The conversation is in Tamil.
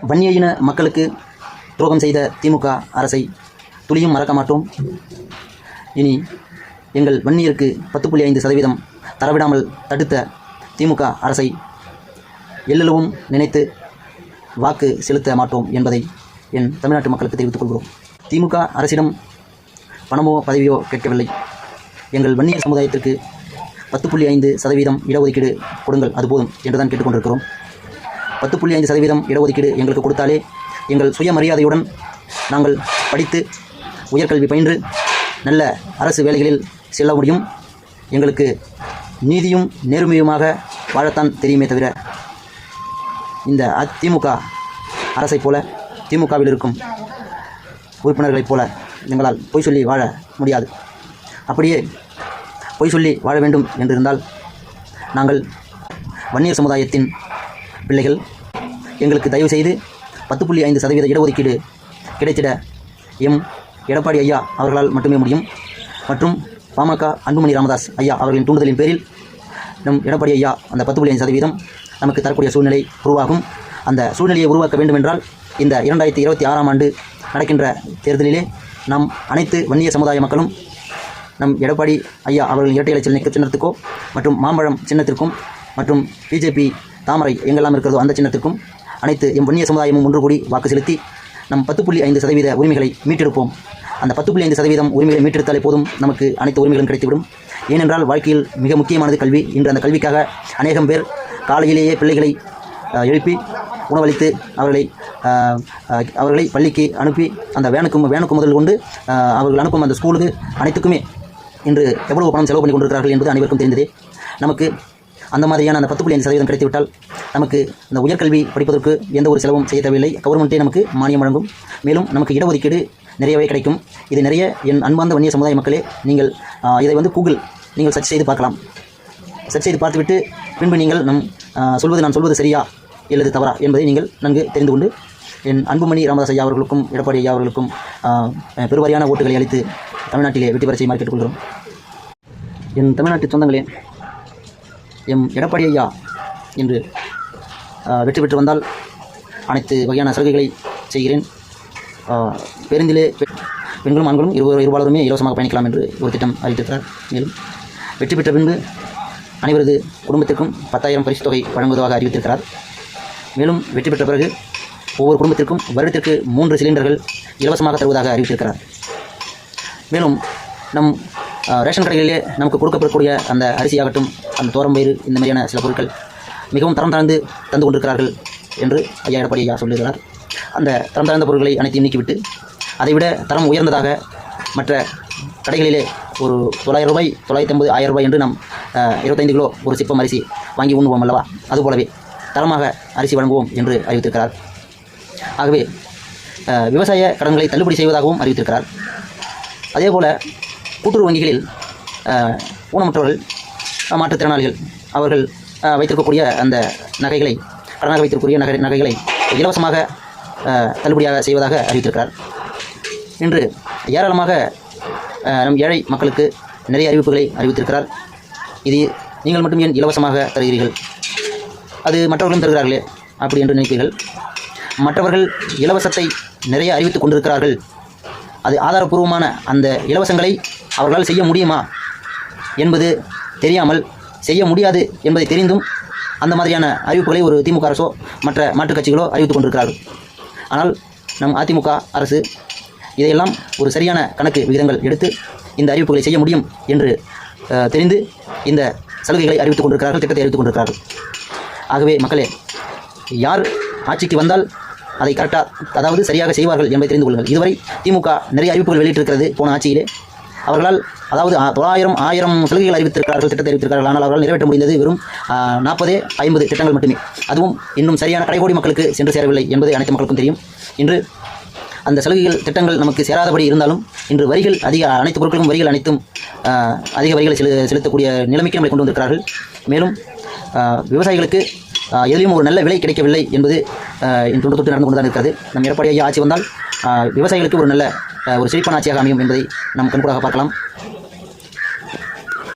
வன்னிய இன மக்களுக்கு துரோகம் செய்த திமுக அரசை துளியும் மறக்க மாட்டோம். இனி எங்கள் வன்னியருக்கு 10.5% தரவிடாமல் தடுத்த திமுக அரசை எல்லளவும் நினைத்து வாக்கு செலுத்த மாட்டோம் என்பதை என் தமிழ்நாட்டு மக்களுக்கு தெரிவித்துக் கொள்கிறோம். திமுக அரசிடம் பணமோ பதவியோ கேட்கவில்லை. எங்கள் வன்னியர் சமுதாயத்திற்கு 10.5% இடஒதுக்கீடு கொடுங்கள், அதுபோதும் என்றுதான் கேட்டுக்கொண்டிருக்கிறோம். 10.5% இடஒதுக்கீடு எங்களுக்கு கொடுத்தாலே எங்கள் சுயமரியாதையுடன் நாங்கள் படித்து உயர்கல்வி பயின்று நல்ல அரசு வேலைகளில் செல்ல முடியும். எங்களுக்கு நீதியும் நேர்மையுமாக வாழத்தான் தெரியுமே தவிர இந்த திமுக அரசைப் போல, திமுகவில் இருக்கும் உறுப்பினர்களைப் போல எங்களால் பொய் சொல்லி வாழ முடியாது. அப்படியே பொய் சொல்லி வாழ வேண்டும் என்றிருந்தால் நாங்கள் வன்னியர் சமுதாயத்தின் பிள்ளைகள், எங்களுக்கு தயவு செய்து 10.5% இடஒதுக்கீடு கிடைத்திட எம் எடப்பாடி ஐயா அவர்களால் மட்டுமே முடியும். மற்றும் பாமக அன்புமணி ராமதாஸ் ஐயா அவர்களின் தூண்டுதலின் பேரில் நம் எடப்பாடி ஐயா அந்த 10.5% நமக்கு தரக்கூடிய சூழ்நிலை உருவாகும். அந்த சூழ்நிலையை உருவாக்க வேண்டுமென்றால் இந்த 2026ஆம் ஆண்டு நடக்கின்ற தேர்தலிலே நாம் அனைத்து வன்னிய சமுதாய மக்களும் நம் எடப்பாடி ஐயா அவர்களின் இரட்டை இலை சின்னத்துக்கோ மற்றும் மாம்பழம் சின்னத்திற்கும் மற்றும் பிஜேபி தாமரை எங்கெல்லாம் இருக்கிறதோ அந்த சின்னத்திற்கும் அனைத்து எம் வன்னிய சமுதாயமும் ஒன்று கூடி வாக்கு செலுத்தி நம் 10.5% உரிமைகளை மீட்டெடுப்போம். அந்த 10.5% உரிமைகளை மீட்டெடுத்தாலே போதும், நமக்கு அனைத்து உரிமைகளும் கிடைத்துவிடும். ஏனென்றால் வாழ்க்கையில் மிக முக்கியமானது கல்வி. இன்று அந்த கல்விக்காக அநேகம் பேர் காலையிலேயே பிள்ளைகளை எழுப்பி உணவளித்து அவர்களை பள்ளிக்கு அனுப்பி அந்த வேனுக்கு முதல் கொண்டு அவர்கள் அனுப்பும் அந்த ஸ்கூலுக்கு அனைத்துக்குமே இன்று எவ்வளவு பணம் செலவு பண்ணி கொண்டிருக்கிறார்கள் என்பது அனைவருக்கும் தெரிந்ததே. நமக்கு அந்த மாதிரியான அந்த 10.5% கிடைத்துவிட்டால் நமக்கு அந்த உயர்கல்வி படிப்பதற்கு எந்த ஒரு செலவும் செய்ய தேவையில்லை. கவர்மெண்ட்டே நமக்கு மானியம் வழங்கும். மேலும் நமக்கு இடஒதுக்கீடு நிறையவே கிடைக்கும். இது நிறைய என் அன்பார்ந்த வன்னிய சமுதாய மக்களே, நீங்கள் இதை கூகுள் நீங்கள் சர்ச் செய்து பார்க்கலாம். சர்ச் செய்து பார்த்துவிட்டு பின்பு நீங்கள் நான் சொல்வது சரியா அல்லது தவறா என்பதை நீங்கள் நன்கு தெரிந்து கொண்டு என் அன்புமணி ராமதாஸ் ஐயா அவர்களுக்கும் எடப்பாடி ஐயா அவர்களுக்கும் பெருவாரியான ஓட்டுகளை அளித்து தமிழ்நாட்டிலே வெற்றி பெற செய்யுமாறு கேட்டுக்கொள்கிறோம். என் தமிழ்நாட்டு சொந்தங்களே, எம் எடப்பாடி ஐயா இன்று வெற்றி பெற்று வந்தால் அனைத்து வகையான சலுகைகளை செய்கிறேன். பேருந்திலே பெண்களும் ஆண்களும் இருபாலருமே இலவசமாக பயணிக்கலாம் என்று ஒரு திட்டம் அறிவித்திருக்கிறார். மேலும் வெற்றி பெற்ற பின்பு அனைவரது குடும்பத்திற்கும் 10,000 பரிசு தொகை வழங்குவதாக அறிவித்திருக்கிறார். மேலும் வெற்றி பெற்ற பிறகு ஒவ்வொரு குடும்பத்திற்கும் வருடத்திற்கு 3 சிலிண்டர்கள் இலவசமாக தருவதாக அறிவித்திருக்கிறார். மேலும் நம் ரேஷன் கடைகளிலே நமக்கு கொடுக்கப்படக்கூடிய அந்த அரிசியாகட்டும், அந்த தோரம்பயிறு, இந்த மாதிரியான சில பொருட்கள் மிகவும் தரம் தாழ்ந்து தந்து கொண்டிருக்கிறார்கள் என்று ஐயா எடப்பாடி ஐயா சொல்லுகிறார். அந்த தரம் தாழ்ந்த பொருட்களை அனைத்தையும் நீக்கிவிட்டு அதைவிட தரம் உயர்ந்ததாக மற்ற கடைகளிலே ஒரு 900 ரூபாய், 950, 1000 ரூபாய் என்று நாம் 25 கிலோ ஒரு சிப்பம் அரிசி வாங்கி உண்ணுவோம் அல்லவா, அதுபோலவே தரமாக அரிசி வழங்குவோம் என்று அறிவித்திருக்கிறார். ஆகவே விவசாய கடன்களை தள்ளுபடி செய்வதாகவும் அறிவித்திருக்கிறார். அதேபோல் கூட்டுறவு வங்கிகளில் ஊனமுற்றவர்கள், மாற்றுத்திறனாளிகள் அவர்கள் வைத்திருக்கக்கூடிய அந்த நகைகளை, கடனாக வைத்திருக்கக்கூடிய நகைகளை இலவசமாக தள்ளுபடியாக செய்வதாக அறிவித்திருக்கிறார். இன்று ஏராளமாக நம் ஏழை மக்களுக்கு நிறைய அறிவிப்புகளை அறிவித்திருக்கிறார். இது நீங்கள் மட்டும் ஏன் இலவசமாக தருகிறீர்கள், அது மற்றவர்களும் தருகிறார்களே அப்படி என்று நினைப்பீர்கள். மற்றவர்கள் இலவசத்தை நிறைய அறிவித்துக் கொண்டிருக்கிறார்கள். அது ஆதாரபூர்வமான அந்த இலவசங்களை அவர்களால் செய்ய முடியுமா என்பது தெரியாமல், செய்ய முடியாது என்பதை தெரிந்தும் அந்த மாதிரியான அறிவிப்புகளை ஒரு திமுக அரசோ மற்ற மாற்றுக் கட்சிகளோ அறிவித்துக் கொண்டிருக்கிறார்கள். ஆனால் நம் அதிமுக அரசு இதையெல்லாம் ஒரு சரியான கணக்கு விகிதங்கள் எடுத்து இந்த அறிவிப்புகளை செய்ய முடியும் என்று தெரிந்து இந்த சலுகைகளை அறிவித்துக் கொண்டிருக்கிறார்கள், திட்டத்தை அறிவித்துக் கொண்டிருக்கிறார்கள். ஆகவே மக்களே, யார் ஆட்சிக்கு வந்தால் அதை கரெக்டாக, அதாவது சரியாக செய்வார்கள் என்பதை தெரிந்து கொள்ளுங்கள். இதுவரை திமுக நிறைய அறிவிப்புகள் வெளியிட்டிருக்கிறது போன ஆட்சியிலே. அவர்களால் அதாவது 900, 1000 சலுகைகள் அறிவித்திருக்கிறார்கள், திட்டத்தை அறிவித்திருக்கிறார்கள். ஆனால் அவர்கள் நிறைவேற்ற முடிந்தது வெறும் 40, 50 திட்டங்கள் மட்டுமே. அதுவும் இன்னும் சரியான கடைகோடி மக்களுக்கு சென்று சேரவில்லை என்பது அனைத்து மக்களுக்கும் தெரியும். இன்று அந்த சலுகைகள், திட்டங்கள் நமக்கு சேராதபடி இருந்தாலும் இன்று வரிகள் அதிக, அனைத்து பொருட்களுக்கும் வரிகள் அனைத்தும் அதிக வரிகளை செலுத்தக்கூடிய நிலைமைக்கு நம்மளை கொண்டு வந்திருக்கிறார்கள். மேலும் விவசாயிகளுக்கு எதிலையும் ஒரு நல்ல விலை கிடைக்கவில்லை என்பது தொன்று தொட்டு நடந்து கொண்டு தான் இருக்கிறது. நம் எடப்பாடி ஐயா ஆட்சி வந்தால் விவசாயிகளுக்கு ஒரு நல்ல ஒரு செழிப்பான ஆட்சியாக அமையும் என்பதை நாம் கண்கூடாக பார்க்கலாம்.